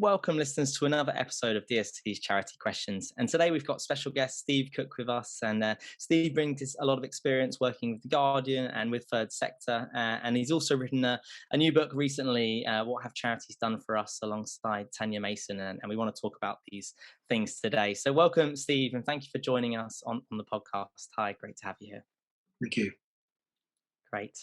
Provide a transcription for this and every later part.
Welcome, listeners, to another episode of DST's Charity Questions. And today we've got special guest Steve Cook with us. And Steve brings a lot of experience working with The Guardian and with Third Sector. And he's also written a new book recently, What Have Charities Done for Us, alongside Tanya Mason. And we want to talk about these things today. So welcome, Steve, and thank you for joining us on the podcast. Hi, great to have you here. Thank you. Great.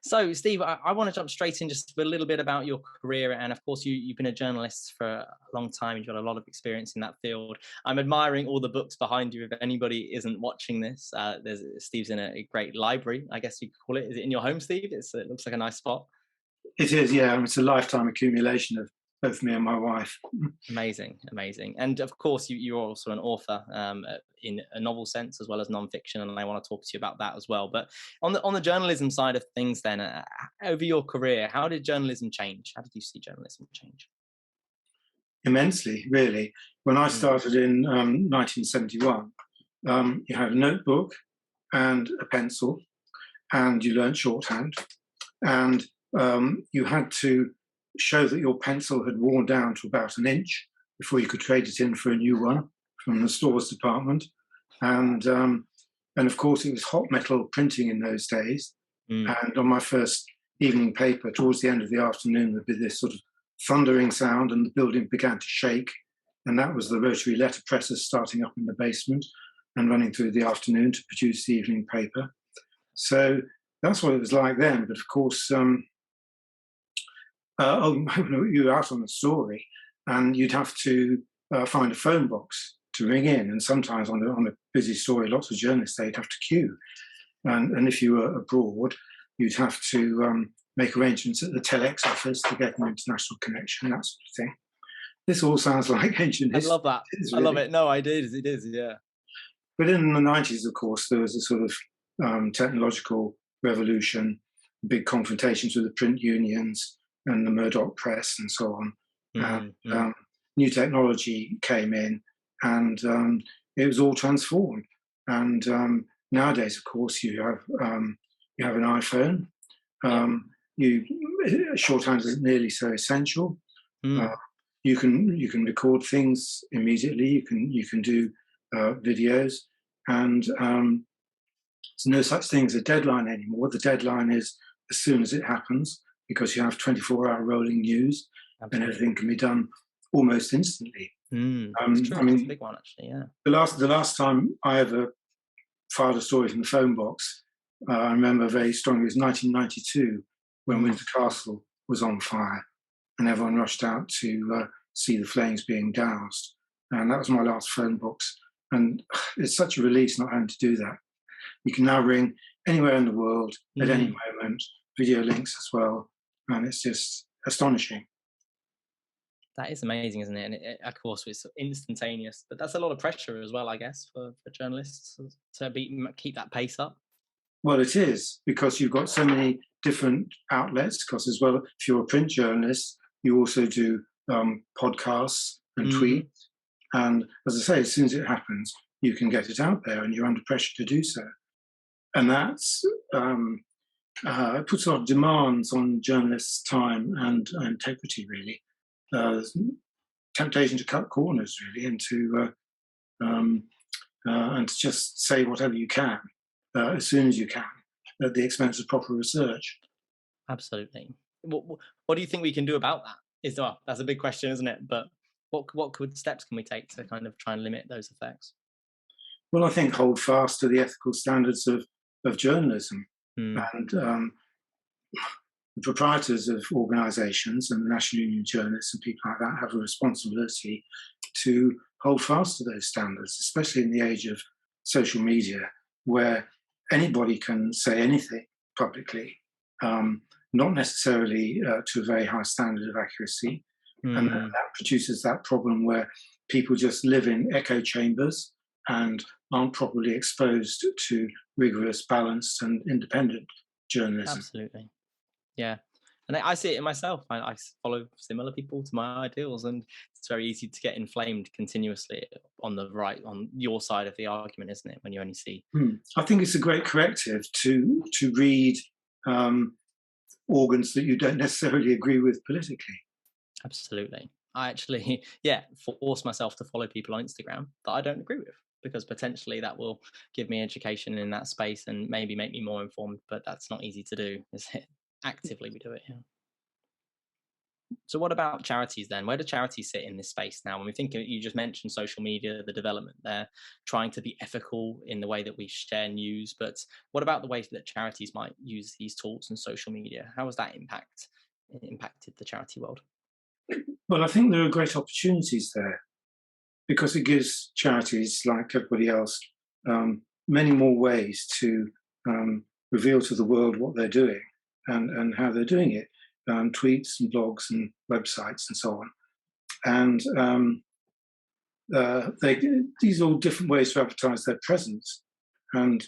So, Steve, I want to jump straight in just a little bit about your career. And of course, you've been a journalist for a long time. You've got a lot of experience in that field. I'm admiring all the books behind you. If anybody isn't watching this, Steve's in a great library, I guess you could call it. Is it in your home, Steve? It looks like a nice spot. It is, yeah. It's a lifetime accumulation of both me and my wife. Amazing. And of course, you're also an author in a novel sense as well as nonfiction, and I want to talk to you about that as well. But on the journalism side of things, then, over your career, how did journalism change? How did you see journalism change? Immensely, really. When I started in 1971, you had a notebook and a pencil, and you learned shorthand, and you had to show that your pencil had worn down to about an inch before you could trade it in for a new one from the stores department. And of course, it was hot metal printing in those days. And on my first evening paper, towards the end of the afternoon, there'd be this sort of thundering sound and the building began to shake. And that was the rotary letter presses starting up in the basement and running through the afternoon to produce the evening paper. So that's what it was like then. But of course, you were out on a story and you'd have to find a phone box to ring in. And sometimes on a busy story, lots of journalists, they'd have to queue. And if you were abroad, you'd have to make arrangements at the telex office to get an international connection, that sort of thing. This all sounds like ancient history. I love that. Really. I love it. No, it is, yeah. But in the 90s, of course, there was a sort of technological revolution, big confrontations with the print unions and the Murdoch press and so on. New technology came in and it was all transformed. And nowadays, of course, you have an iPhone. Shorthand isn't nearly so essential. You can record things immediately. You can do videos, and there's no such thing as a deadline anymore. The deadline is as soon as it happens, because you have 24-hour rolling news. Absolutely. And everything can be done almost instantly. It's true. It's a big one, actually, yeah. The last time I ever filed a story from the phone box, I remember very strongly, it was 1992, when Windsor Castle was on fire, and everyone rushed out to see the flames being doused. And that was my last phone box. And it's such a release not having to do that. You can now ring anywhere in the world at any moment, video links as well. And it's just astonishing. That is amazing, isn't it? And of course, it's instantaneous. But that's a lot of pressure as well, I guess, for journalists to keep that pace up. Well, it is, because you've got so many different outlets. Because as well, if you're a print journalist, you also do podcasts and tweets. And as I say, as soon as it happens, you can get it out there and you're under pressure to do so. And that's... it puts a lot of demands on journalists' time and integrity, really. Temptation to cut corners, really, and to just say whatever you can as soon as you can, at the expense of proper research. Absolutely. What do you think we can do about that? That's a big question, isn't it? But what steps can we take to kind of try and limit those effects? Well, I think hold fast to the ethical standards of journalism. And the proprietors of organisations and the National Union of Journalists and people like that have a responsibility to hold fast to those standards, especially in the age of social media, where anybody can say anything publicly, not necessarily to a very high standard of accuracy. And that produces that problem where people just live in echo chambers and aren't properly exposed to rigorous, balanced and independent journalism. Absolutely. Yeah. And I see it in myself. I follow similar people to my ideals, and it's very easy to get inflamed continuously on your side of the argument, isn't it, when you only see... I think it's a great corrective to read organs that you don't necessarily agree with politically. Absolutely. I actually, yeah, force myself to follow people on Instagram that I don't agree with, because potentially that will give me education in that space and maybe make me more informed. But that's not easy to do, is it? Actively, we do it. Yeah. So, what about charities then? Where do charities sit in this space now? When we think you just mentioned social media, the development there, trying to be ethical in the way that we share news. But what about the ways that charities might use these tools and social media? How has that impacted the charity world? Well, I think there are great opportunities there because it gives charities, like everybody else, many more ways to reveal to the world what they're doing and how they're doing it, tweets and blogs and websites and so on. And these are all different ways to advertise their presence and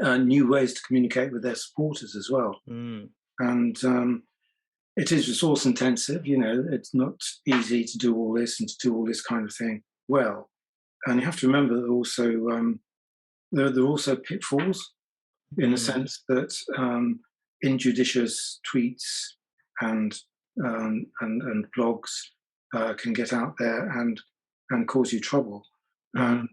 new ways to communicate with their supporters as well. Mm, And it is resource intensive. It's not easy to do all this and to do all this kind of thing well. And you have to remember that also there are also pitfalls in the mm, sense that injudicious tweets and blogs can get out there and cause you trouble. mm.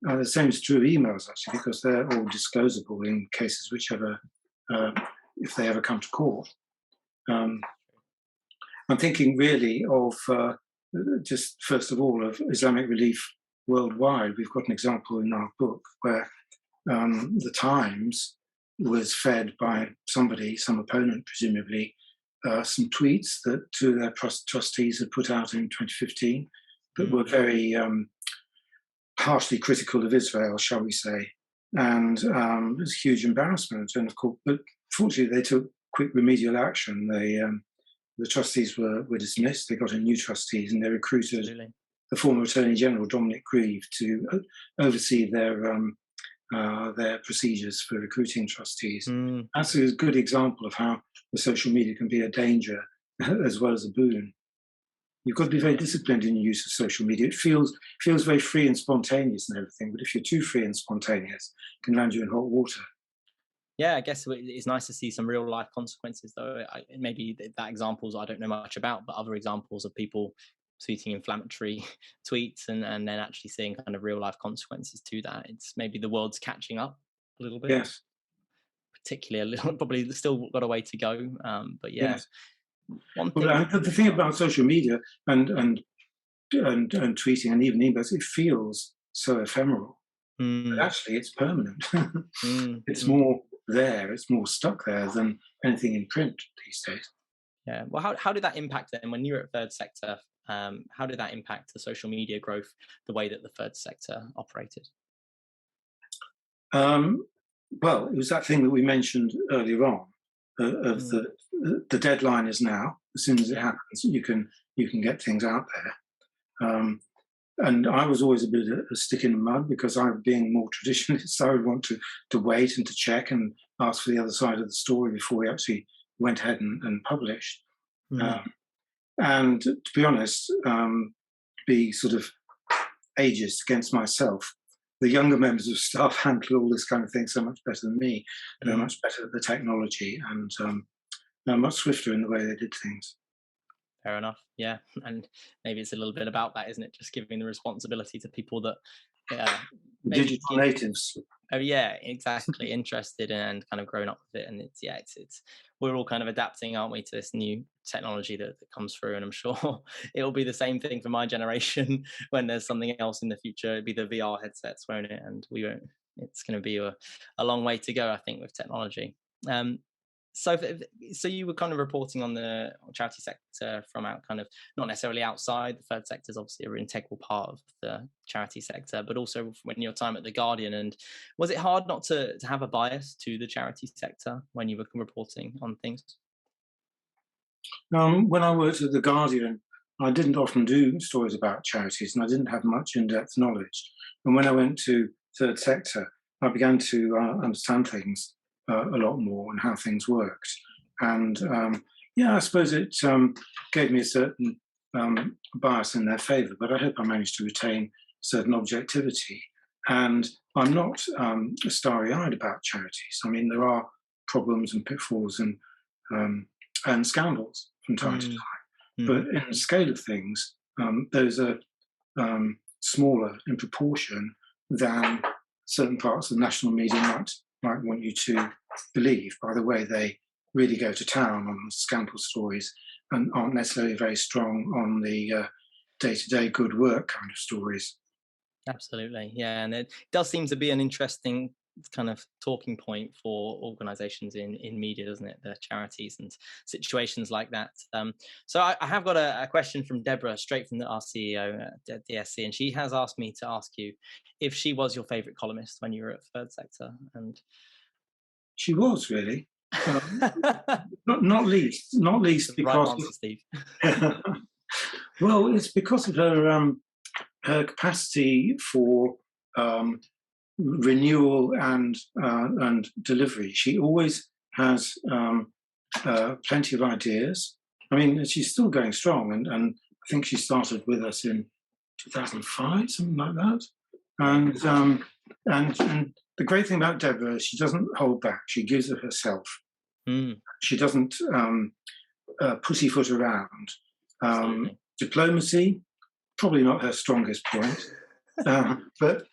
And the same is true of emails actually, because they're all disclosable in cases whichever if they ever come to court. Um, I'm thinking really of just first of all of Islamic Relief worldwide. We've got an example in our book where the Times was fed by somebody, some opponent presumably, some tweets that two of their trustees had put out in 2015 that were very harshly critical of Israel, shall we say. And it was a huge embarrassment. And of course, but fortunately, they took quick remedial action. The trustees were dismissed. They got a new trustees, and they recruited Absolutely. the former Attorney General Dominic Grieve to oversee their procedures for recruiting trustees. Mm. That's a good example of how the social media can be a danger as well as a boon. You've got to be very disciplined in your use of social media. It feels very free and spontaneous and everything, but if you're too free and spontaneous, it can land you in hot water. Yeah, I guess it's nice to see some real life consequences, though. Maybe that examples I don't know much about, but other examples of people tweeting inflammatory tweets and then actually seeing kind of real life consequences to that. It's maybe the world's catching up a little bit, Yes, particularly a little, probably still got a way to go. But yeah, yes. one But thing. the thing about social media and tweeting and even emails, it feels so ephemeral. But Mm, actually, it's permanent. mm, It's mm. more there. It's more stuck there than anything in print these days. Yeah. Well, how did that impact then when you were at third sector? How did that impact the social media growth, the way that the third sector operated? Um, well, it was that thing that we mentioned earlier on of Mm, the deadline is now. As soon as it yeah. happens, you can get things out there. And I was always a bit of a stick in the mud because I, being more traditionalist, I would want to wait and to check and ask for the other side of the story before we actually went ahead and published. Mm, Um, and to be honest, be sort of ageist against myself. The younger members of staff handle all this kind of thing so much better than me. They're mm. much better at the technology and they're much swifter in the way they did things. Fair enough. Yeah, and maybe it's a little bit about that, isn't it? Just giving the responsibility to people that, maybe Digital give. natives. Oh yeah, exactly. Interested and kind of grown up with it, and it's we're all kind of adapting, aren't we, to this new technology that comes through, and I'm sure it'll be the same thing for my generation when there's something else in the future. It'll be the VR headsets, won't it? And we won't. It's going to be a long way to go, I think, with technology. Um, so, so you were kind of reporting on the charity sector from out, kind of not necessarily outside. The third sector is obviously an integral part of the charity sector, but also when your time at the Guardian. And was it hard not to have a bias to the charity sector when you were reporting on things? When I worked at The Guardian, I didn't often do stories about charities and I didn't have much in depth knowledge. And when I went to Third Sector, I began to understand things a lot more and how things worked. And yeah, I suppose it gave me a certain bias in their favour, but I hope I managed to retain certain objectivity. And I'm not starry eyed about charities. I mean, there are problems and pitfalls and scandals from time to Mm, time. But Hmm. in the scale of things, those are smaller in proportion than certain parts of the national media might want you to believe, by the way they really go to town on scandal stories and aren't necessarily very strong on the day-to-day good work kind of stories. Absolutely, yeah, and it does seem to be an interesting kind of talking point for organisations in media, doesn't it? The charities and situations like that. So I have got a question from Deborah, straight from our CEO at DSC, and she has asked me to ask you if she was your favourite columnist when you were at Third Sector, and She was really, um, the not least right because answer, Steve. well, it's because of her capacity for um, renewal and delivery. She always has plenty of ideas. I mean, she's still going strong, and I think she started with us in 2005, something like that. Yeah. And the great thing about Deborah is she doesn't hold back. She gives of herself. Mm, She doesn't pussyfoot around. absolutely. Diplomacy, probably not her strongest point, but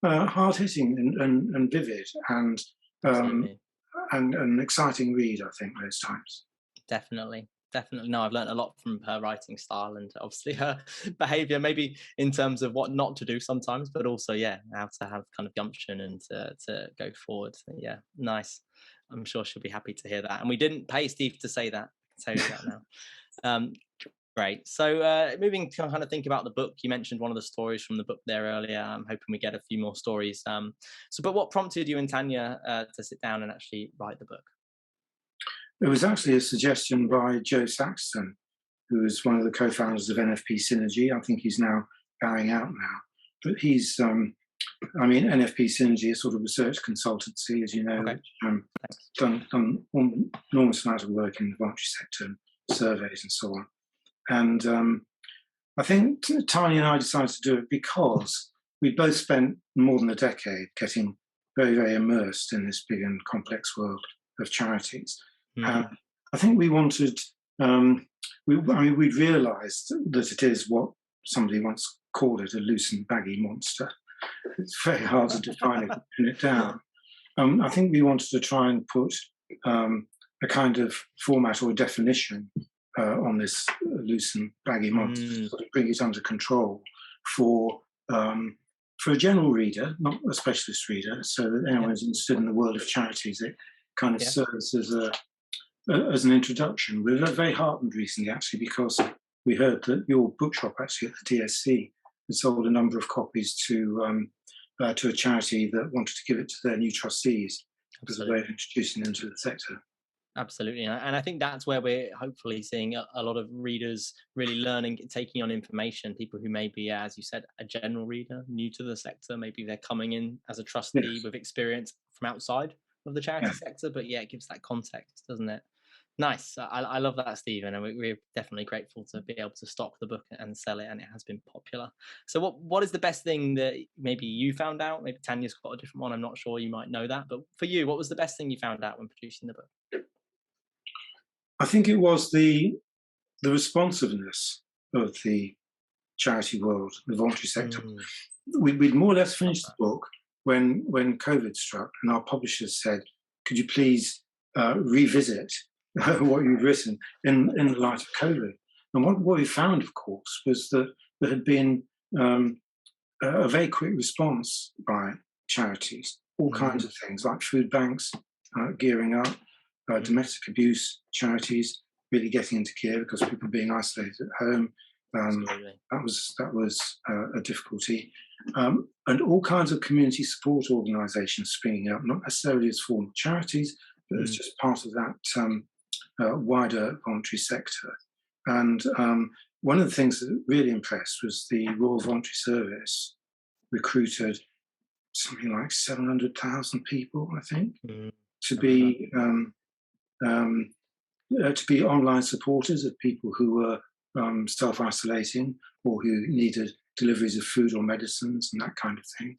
hard hitting and vivid um, Absolutely. and an exciting read. I think most times. Definitely. Definitely. No, I've learned a lot from her writing style and obviously her behavior, maybe in terms of what not to do sometimes, but also, yeah, how to have kind of gumption and to go forward. So, yeah, nice. I'm sure she'll be happy to hear that. And we didn't pay Steve to say that. I can tell you that now. Um, Great. So, moving to kind of think about the book, you mentioned one of the stories from the book there earlier. I'm hoping we get a few more stories. But what prompted you and Tanya to sit down and actually write the book? It was actually a suggestion by Joe Saxton, who is one of the co-founders of NFP Synergy. I think he's now bowing out now, but NFP Synergy is sort of research consultancy, as you know, Okay, which thanks. done an enormous amount of work in the voluntary sector, surveys and so on. And I think Tanya and I decided to do it because we both spent more than a decade getting very, very immersed in this big and complex world of charities. And Mm, I think we wanted, we'd realised that it is what somebody once called it, a loose and baggy monster. It's very hard to define it and pin it down. I think we wanted to try and put a kind of format or definition on this loose and baggy monster, to mm, sort of bring it under control for um, for a general reader, not a specialist reader, so that anyone yeah, who's interested in the world of charities, it kind of yeah. serves as an introduction. We were very heartened recently, actually, because we heard that your bookshop, actually at the DSC, had sold a number of copies to a charity that wanted to give it to their new trustees as a way of Absolutely. introducing them to the sector. Absolutely. And I think that's where we're hopefully seeing a lot of readers really learning, taking on information, people who may be, as you said, a general reader, new to the sector. Maybe they're coming in as a trustee Yes, with experience from outside of the charity yeah, sector. But yeah, it gives that context, doesn't it? Nice. I love that, Stephen. And we're definitely grateful to be able to stock the book and sell it. And it has been popular. So, what is the best thing that maybe you found out? Maybe Tanya's got a different one. I'm not sure. You might know that. But for you, what was the best thing you found out when producing the book? I think it was the responsiveness of the charity world, the voluntary sector. Mm, We'd more or less love finished the that. book when COVID struck, and our publishers said, "Could you please revisit what you've written in the light of COVID?" And what we found, of course, was that there had been um, a very quick response by charities, all kinds Mm, of things like food banks gearing up, mm, domestic abuse charities really getting into gear because people being isolated at home. Um, absolutely. that was a difficulty, and all kinds of community support organisations springing up, not necessarily as formal charities, but as Mm, just part of that wider voluntary sector. And one of the things that really impressed was the Royal Voluntary Service recruited something like 700,000 people, I think, mm, to I love that. um, to be online supporters of people who were self-isolating or who needed deliveries of food or medicines and that kind of thing.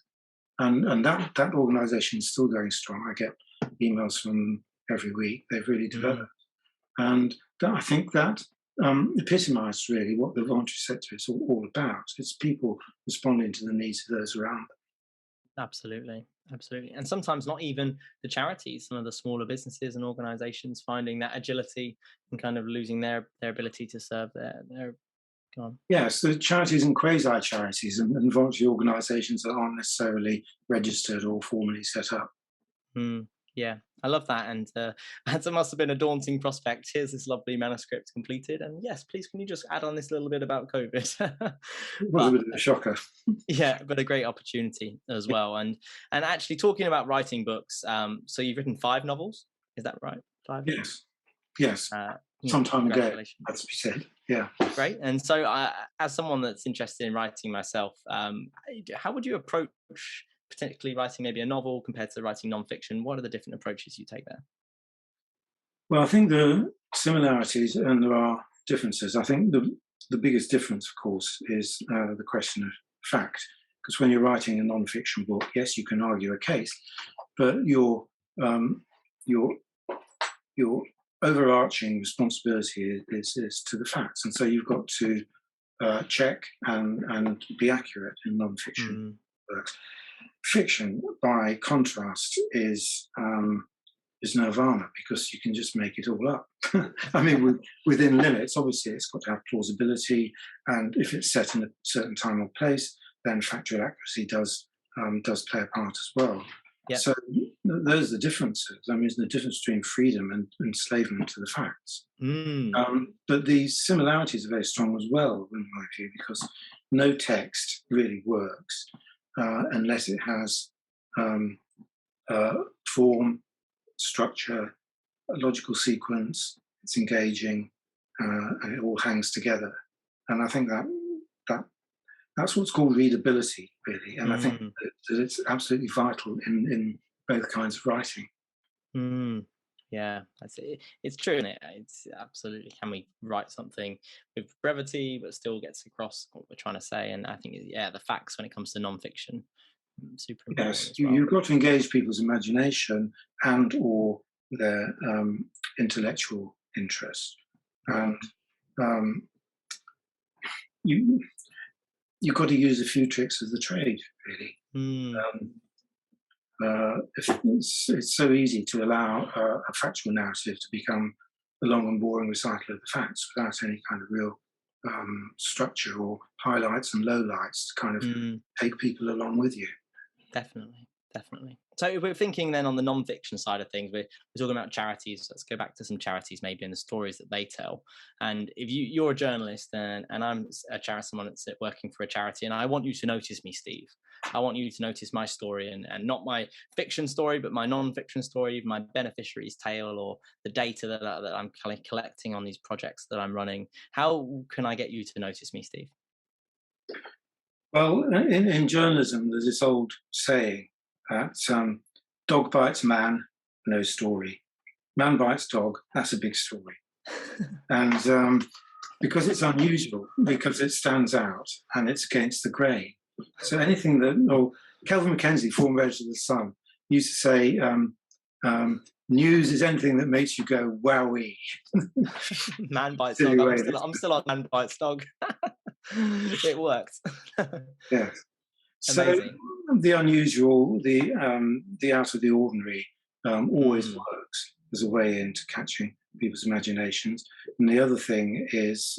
And that organisation is still going strong. I get emails from them every week. They've really developed, Mm, and I think that epitomised really what the voluntary sector is all about. It's people responding to the needs of those around them. Absolutely. Absolutely. And sometimes not even the charities, some of the smaller businesses and organizations finding that agility and kind of losing their ability to serve their gone. Yes, the charities and quasi-charities and voluntary organisations that aren't necessarily registered or formally set up. Mm, yeah, I love that. And that must have been a daunting prospect. Here's this lovely manuscript completed. And yes, please, can you just add on this little bit about COVID? It was a But bit of a shocker. yeah, but a great opportunity as well. And actually talking about writing books, so you've written 5 novels, is that right? 5? Yes, yes, some time ago, Congratulations. that's to be said. Yeah. Great. And so, as someone that's interested in writing myself, how would you approach particularly writing maybe a novel compared to writing nonfiction? What are the different approaches you take there? Well, I think there are similarities and there are differences. I think the biggest difference, of course, is the question of fact. Because when you're writing a non-fiction book, yes, you can argue a case, but um, your your overarching responsibility is to the facts, and so you've got to check and be accurate in non-fiction Mm, works. Fiction, by contrast, is nirvana because you can just make it all up. I mean, within limits, obviously, it's got to have plausibility, and if it's set in a certain time or place, then factual accuracy does play a part as well. yeah. So those are the differences. I mean, there's the difference between freedom and enslavement to the facts. Mm, But the similarities are very strong as well, in my view, because no text really works unless it has um, form, structure, a logical sequence, it's engaging, and it all hangs together. And I think that that's what's called readability, really. And I think mm. that it's absolutely vital in both kinds of writing. Mm, yeah, that's it. It's true, is it? It's absolutely. Can we write something with brevity but still gets across what we're trying to say? And I think, yeah, the facts when it comes to nonfiction, super important Yes, as well. you've got to engage people's imagination and or their intellectual interest, Mm, and um, you you've got to use a few tricks of the trade, really. mm, Um, it's so easy to allow a factual narrative to become a long and boring recital of the facts without any kind of real structure or highlights and lowlights to kind of mm. take people along with you. Definitely, definitely. So if we're thinking then on the non-fiction side of things, we're talking about charities. Let's go back to some charities, maybe, and the stories that they tell. And if you're a journalist and I'm a charity, someone that's working for a charity, and I want you to notice me, Steve. I want you to notice my story and not my fiction story, but my non-fiction story, my beneficiary's tale, or the data that I'm collecting on these projects that I'm running. How can I get you to notice me, Steve? Well, in journalism, there's this old saying that dog bites man, no story. Man bites dog, that's a big story. And because it's unusual, because it stands out and it's against the grain. So anything that, or Kelvin Mackenzie, former editor of The Sun, used to say, news is anything that makes you go, wowee. Man bites Silly dog. way. I'm still on man bites dog. It worked. Yes. So Amazing. the unusual, the out of the ordinary, always Mm, works as a way into catching people's imaginations. And the other thing is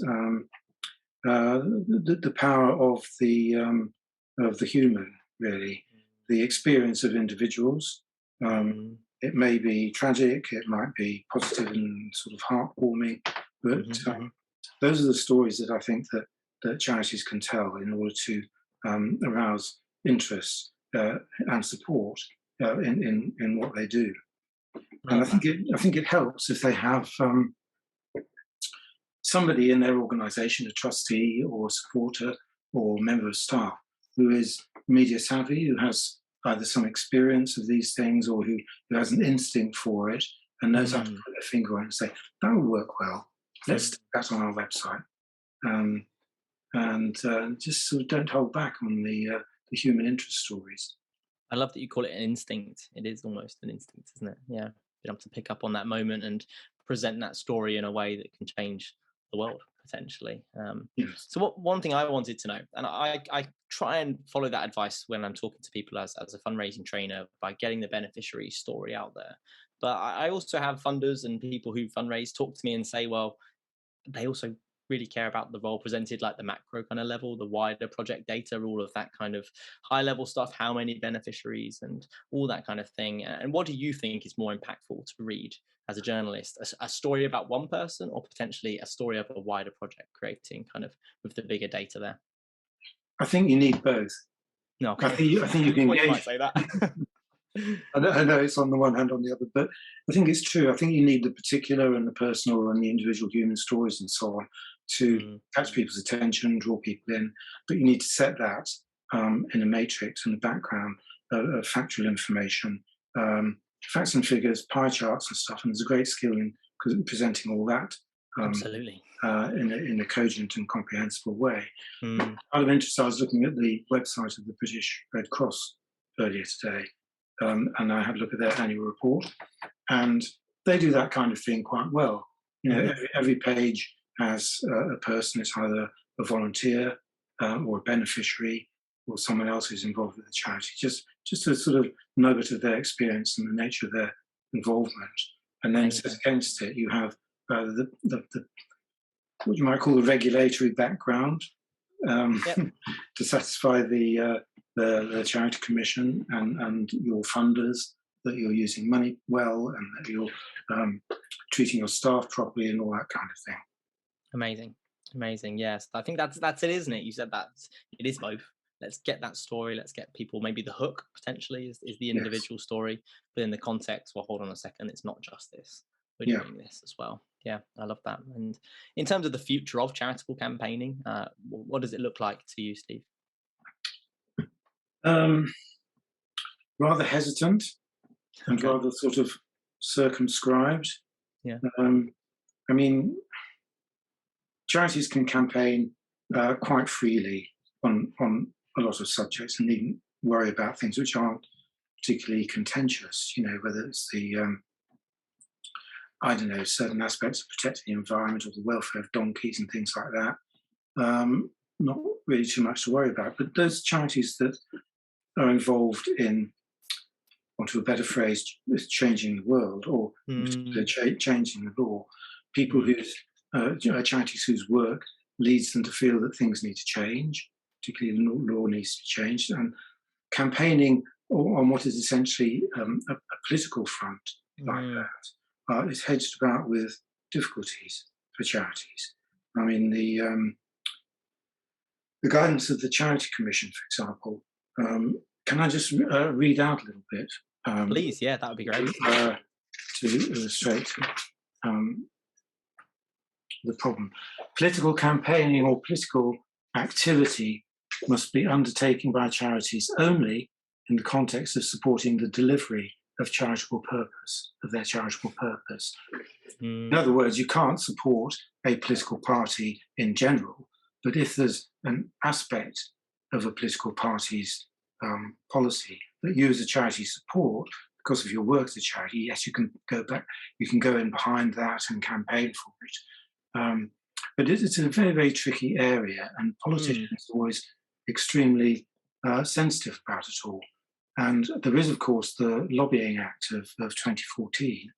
the power of the human, really, the experience of individuals. Um, mm, it may be tragic, it might be positive and sort of heartwarming, but mhm, mhm. those are the stories that I think that charities can tell in order to arouse interest and support in what they do. And Love that. I think it helps if they have somebody in their organisation, a trustee or a supporter or member of staff, who is media savvy, who has either some experience of these things or who has an instinct for it and knows how to Mm, put their finger on it and say, that will work well. Let's mm. stick that on our website. Um, and just sort of don't hold back on the human interest stories. I love that you call it an instinct. It is almost an instinct, isn't it? Yeah. Being able to pick up on that moment and present that story in a way that can change the world potentially. Yes. So one thing I wanted to know, and I try and follow that advice when I'm talking to people as a fundraising trainer by getting the beneficiary story out there. But I also have funders and people who fundraise talk to me and say, well, they also really care about the role presented, like the macro kind of level, the wider project data, all of that kind of high level stuff, how many beneficiaries and all that kind of thing. And what do you think is more impactful to read as a journalist? A story about one person, or potentially a story of a wider project, creating kind of with the bigger data there? I think you need both. No, I okay. think I think you can Well, you might engage. say that. I know it's on the one hand, on the other, but I think it's true. I think you need the particular and the personal and the individual human stories and so on to Mm, catch people's attention, draw people in. But you need to set that in a matrix in the background of factual information, facts and figures, pie charts and stuff. And there's a great skill in presenting all that um, absolutely. in a cogent and comprehensible way. Mm, Out of interest, I was looking at the website of the British Red Cross earlier today, and I had a look at their annual report, and they do that kind of thing quite well. You know, mhm. every page has a person. It's either a volunteer or a beneficiary or someone else who's involved with the charity. Just a sort of nugget of their experience and the nature of their involvement, and then set Amazing. against it, you have the what you might call the regulatory background um, Yep. to satisfy the charity commission and your funders that you're using money well and that you're treating your staff properly and all that kind of thing. Amazing. Amazing. Yes. I think that's it, isn't it? You said that it is both. Let's get that story. Let's get people, maybe the hook potentially is the Yes. individual story, but in the context, well, hold on a second, it's not just this. We're Yeah. doing this as well. Yeah, I love that. And in terms of the future of charitable campaigning, what does it look like to you, Steve? Um, Rather hesitant and Okay. rather sort of circumscribed. Yeah. Um, I mean, charities can campaign quite freely on a lot of subjects and needn't worry about things which aren't particularly contentious. You know, whether it's the I don't know, certain aspects of protecting the environment or the welfare of donkeys and things like that. Not really too much to worry about. But those charities that are involved in, onto a better phrase, changing the world, or in particular Mm, changing the law, people mm, whose charities whose work leads them to feel that things need to change, particularly the law needs to be changed, and campaigning on what is essentially a political front like mm, that is hedged about with difficulties for charities. I mean, the guidance of the Charity Commission, for example. Can I just read out a little bit um, please. Yeah, that would be great. to, uh, to illustrate um, the problem? Political campaigning or political activity must be undertaken by charities only in the context of supporting the delivery of charitable purpose, of their charitable purpose. In Mm, other words, you can't support a political party in general, but if there's an aspect of a political party's policy that you as a charity support because of your work as a charity, yes, you can go back, you can go in behind that and campaign for it. But it's a very, very tricky area, and mm, politicians are always extremely sensitive about it all. And there is, of course, the Lobbying Act of 2014,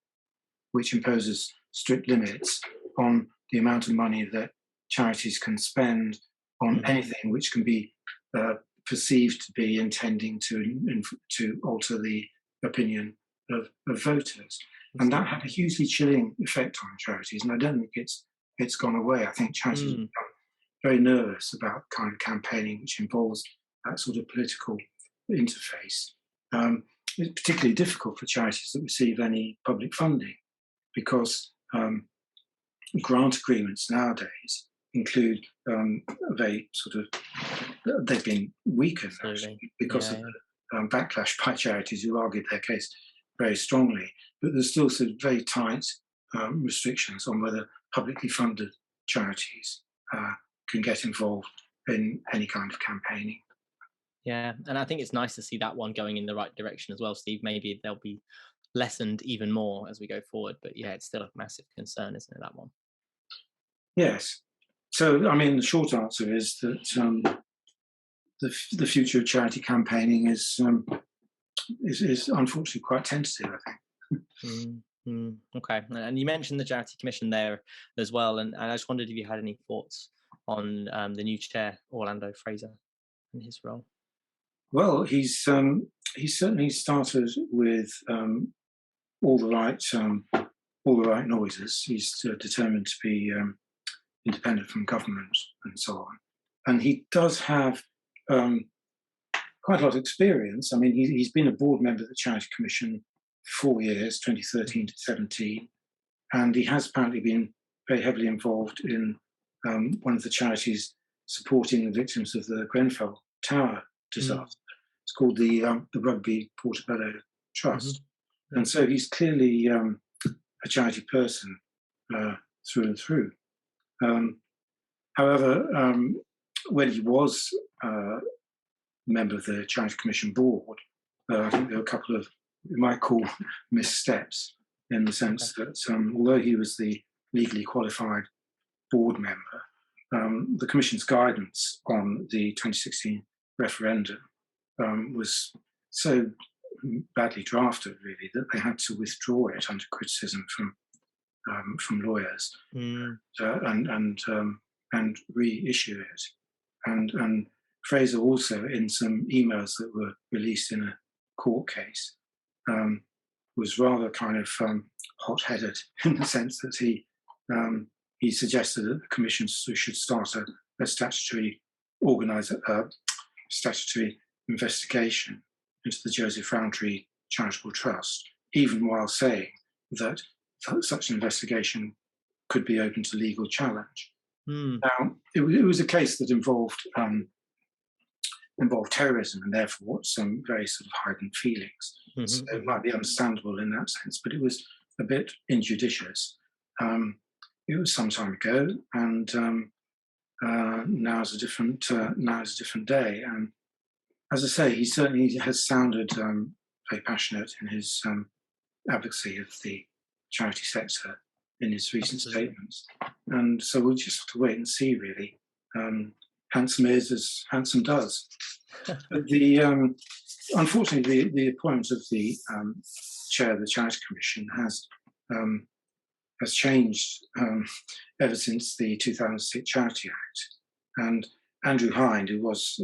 which imposes strict limits on the amount of money that charities can spend on mhm. anything which can be uh, perceived to be intending to alter the opinion of voters. And that had a hugely chilling effect on charities, and I don't think it's gone away. I think charities have Mm, become very nervous about kind of campaigning which involves that sort of political interface. It's particularly difficult for charities that receive any public funding because grant agreements nowadays include a very sort of, they've been weakened absolutely. actually because of Yeah, yeah. the backlash by charities who argued their case very strongly. But there's still sort of very tight restrictions on whether publicly funded charities can get involved in any kind of campaigning. Yeah, and I think it's nice to see that one going in the right direction as well, Steve. Maybe they'll be lessened even more as we go forward. But yeah, it's still a massive concern, isn't it, that one? Yes. So, I mean, the short answer is that the future of charity campaigning is unfortunately quite tentative, I think. Okay. And you mentioned the Charity Commission there as well, and I just wondered if you had any thoughts on the new chair, Orlando Fraser, and his role. Well, he's certainly started with all the right noises. He's determined to be independent from government and so on, and he does have quite a lot of experience. I mean, he's been a board member of the Charity Commission for 4 years, 2013 to 17, and he has apparently been very heavily involved in one of the charities supporting the victims of the Grenfell Tower disaster. It's called the Rugby Portobello Trust, and so he's clearly a charity person through and through. However, when he was member of the Charity Commission board, I think there were a couple of, we might call, missteps, in the sense that although he was the legally qualified board member, the Commission's guidance on the 2016 referendum was so badly drafted, really, that they had to withdraw it under criticism from lawyers and reissue it. And Fraser also, in some emails that were released in a court case, was rather kind of hot-headed in the sense that he suggested that the Commission should start a statutory statutory investigation into the Joseph Rowntree Charitable Trust, even while saying that such an investigation could be open to legal challenge. Now, it was a case that involved terrorism and therefore some very sort of heightened feelings. So it might be understandable in that sense, but it was a bit injudicious. It was some time ago, and now is a different day. And as I say, he certainly has sounded very passionate in his advocacy of the charity sector in his recent statements. And so we'll just have to wait and see, really. Handsome is as handsome does. Unfortunately, the appointment of the chair of the Charity Commission has changed ever since the 2006 Charity Act. And Andrew Hind, who was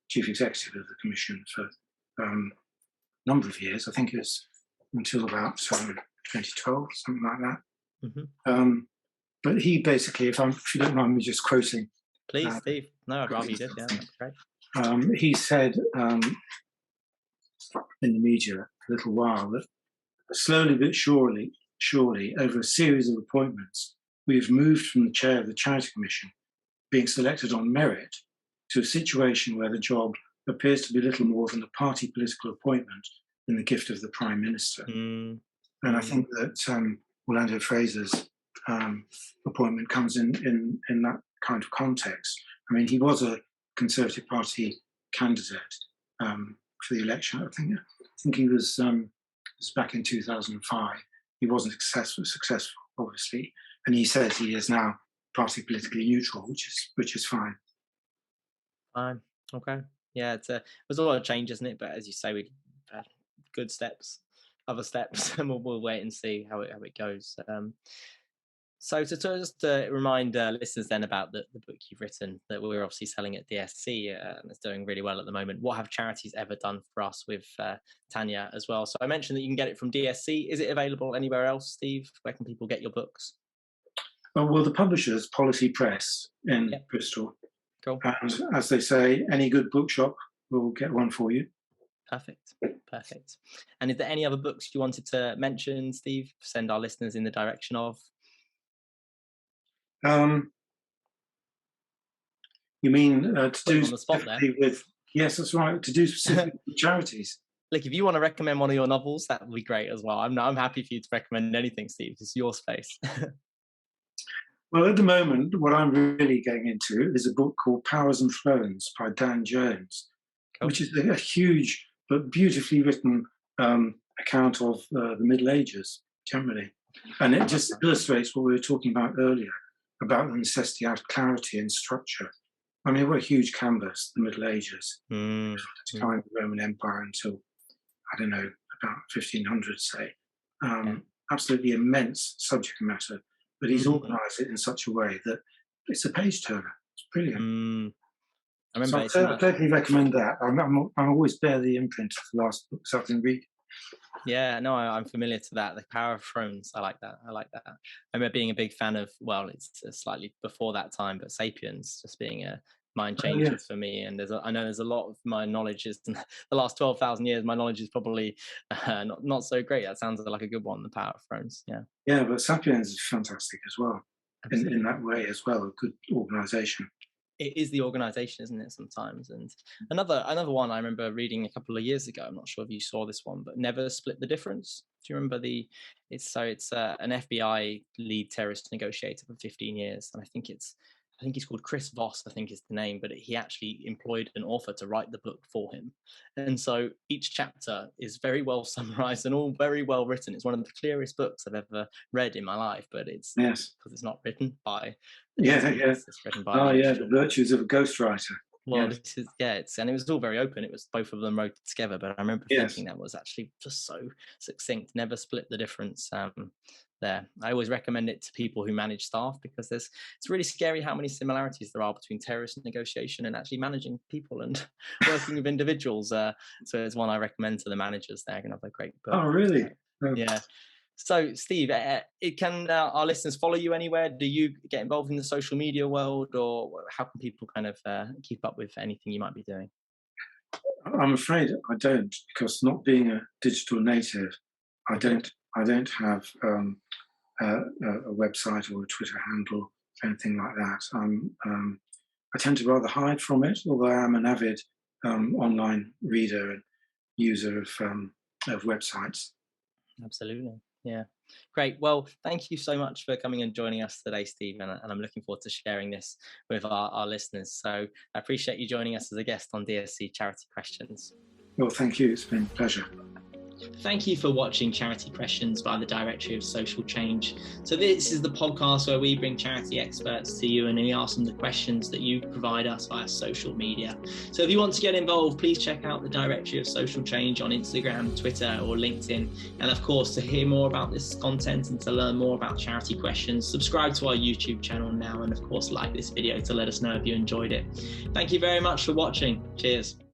chief executive of the Commission for a number of years, I think it's until about 2012, something like that. But he basically, if you don't mind me just quoting. Please, Steve. No, I'd rather you did. Yeah, that'd be great. He said in the media a little while that slowly but surely, over a series of appointments, we have moved from the chair of the Charity Commission being selected on merit to a situation where the job appears to be little more than a party political appointment in the gift of the Prime Minister. And I think that Orlando Fraser's appointment comes in that kind of context. I mean, he was a Conservative Party candidate for the election. I think he was back in 2005. He wasn't successful, obviously, and he says he is now party politically neutral, which is fine. Fine. Okay. Yeah, there's a lot of change, isn't it? But as you say, we've had good steps, other steps, and we'll wait and see how it goes. So to just remind listeners then about the book you've written that we're obviously selling at DSC, and it's doing really well at the moment. What have charities ever done for us with Tanya as well? So I mentioned that you can get it from DSC. Is it available anywhere else, Steve? Where can people get your books? Well, the publisher's Policy Press in Bristol. Cool. And as they say, any good bookshop will get one for you. Perfect. And is there any other books you wanted to mention, Steve? Send our listeners in the direction of? You mean to do on the spot there? With? Yes, that's right. To do specific charities. Look, if you want to recommend one of your novels, that would be great as well. I'm happy for you to recommend anything, Steve. It's your space. Well, at the moment, what I'm really getting into is a book called Powers and Thrones by Dan Jones, which is a huge but beautifully written account of the Middle Ages generally. And it just illustrates what we were talking about earlier, about the necessity to have clarity and structure. I mean, what a huge canvas, the Middle Ages, Mm, the mm, decline of the Roman Empire until, I don't know, about 1500, say. yeah. Absolutely immense subject matter, but he's Mm, organised it in such a way that it's a page turner. It's brilliant. mm. I So remember I it's in totally recommend that. I always bear the imprint of the last books I've been reading. Yeah, no, I'm familiar to that. The Power of Thrones. I like that. I like that. I remember being a big fan of, well, it's slightly before that time, but Sapiens just being a mind Oh changer yes, for me. And I know there's a lot of my knowledge is the last 12,000 years. My knowledge is probably not so great. That sounds like a good one. The Power of Thrones. Yeah, yeah, but Sapiens is fantastic as well, in absolutely. that way as well. A good organisation. It is the organization, isn't it, sometimes? And another one I remember reading a couple of years ago, I'm not sure if you saw this one, but Never Split the Difference. Do you remember it's an FBI lead terrorist negotiator for 15 years, and I think he's called Chris Voss, I think is the name, but he actually employed an author to write the book for him. And so each chapter is very well summarized and all very well written. It's one of the clearest books I've ever read in my life, but it's Yes. because it's not written by an Yeah, yeah. intelligence, it's written by Oh the yeah, the actual. virtues of a ghostwriter. Well, Yes. this is and it was all very open. It was both of them wrote it together, but I remember Yes. thinking that was actually just so succinct. Never split the difference. There, I always recommend it to people who manage staff because it's really scary how many similarities there are between terrorist negotiation and actually managing people and working with individuals. So it's one I recommend to the managers. They're going to have a great book. Oh really? Uh, Oh. yeah. So, Steve, it can our listeners follow you anywhere? Do you get involved in the social media world, or how can people kind of keep up with anything you might be doing? I'm afraid I don't, because not being a digital native, I Okay. don't. I don't have a website or a Twitter handle, anything like that. I tend to rather hide from it, although I am an avid online reader and user of websites. Absolutely. Yeah. Great. Well, thank you so much for coming and joining us today, Steve. And I'm looking forward to sharing this with our listeners. So I appreciate you joining us as a guest on DSC Charity Questions. Well, thank you. It's been a pleasure. Thank you for watching Charity Questions by the Directory of Social Change. So this is the podcast where we bring charity experts to you and we ask them the questions that you provide us via social media. So if you want to get involved, please check out the Directory of Social Change on Instagram, Twitter or LinkedIn. And of course, to hear more about this content and to learn more about Charity Questions, subscribe to our YouTube channel now and of course like this video to let us know if you enjoyed it. Thank you very much for watching. Cheers.